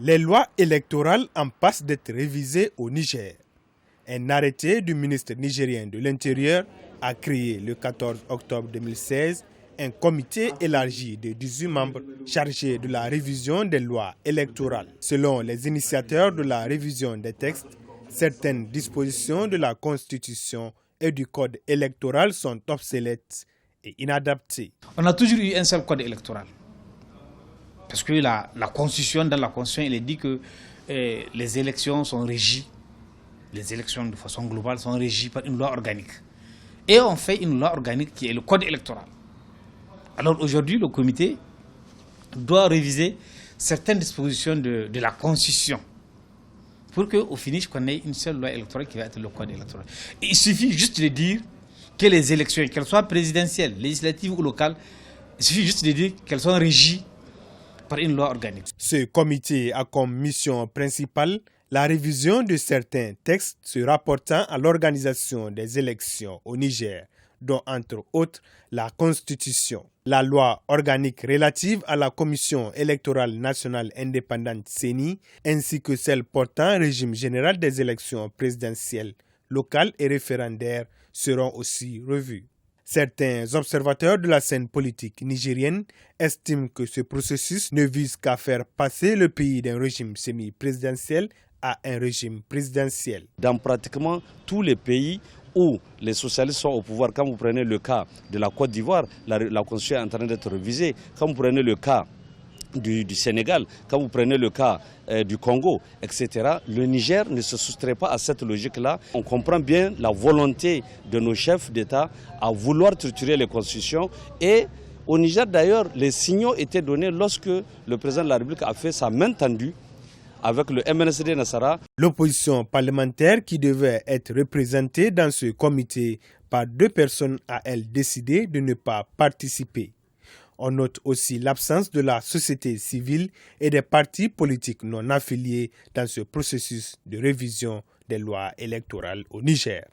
Les lois électorales en passe d'être révisées au Niger. Un arrêté du ministre nigérien de l'Intérieur a créé le 14 octobre 2016 un comité élargi de 18 membres chargé de la révision des lois électorales. Selon les initiateurs de la révision des textes, certaines dispositions de la Constitution et du Code électoral sont obsolètes et inadaptées. On a toujours eu un seul code électoral. Parce que dans la Constitution, il est dit que les élections sont régies, les élections de façon globale sont régies par une loi organique. Et on fait une loi organique qui est le code électoral. Alors aujourd'hui, le comité doit réviser certaines dispositions de la Constitution pour qu'au finish, qu'on ait une seule loi électorale qui va être le code électoral. Et il suffit juste de dire que les élections, qu'elles soient présidentielles, législatives ou locales, il suffit juste de dire qu'elles sont régies par une loi organique. Ce comité a comme mission principale la révision de certains textes se rapportant à l'organisation des élections au Niger, dont entre autres la Constitution, la loi organique relative à la Commission électorale nationale indépendante CENI, ainsi que celle portant régime général des élections présidentielles, locales et référendaires seront aussi revues. Certains observateurs de la scène politique nigérienne estiment que ce processus ne vise qu'à faire passer le pays d'un régime semi-présidentiel à un régime présidentiel. Dans pratiquement tous les pays où les socialistes sont au pouvoir, quand vous prenez le cas de la Côte d'Ivoire, la Constitution est en train d'être révisée. Quand vous prenez le cas du Sénégal, quand vous prenez le cas du Congo, etc., le Niger ne se soustrait pas à cette logique-là. On comprend bien la volonté de nos chefs d'État à vouloir triturer les constitutions. Et au Niger, d'ailleurs, les signaux étaient donnés lorsque le président de la République a fait sa main tendue avec le MNSD Nassara. L'opposition parlementaire qui devait être représentée dans ce comité par 2 personnes a, elle, décidé de ne pas participer. On note aussi l'absence de la société civile et des partis politiques non affiliés dans ce processus de révision des lois électorales au Niger.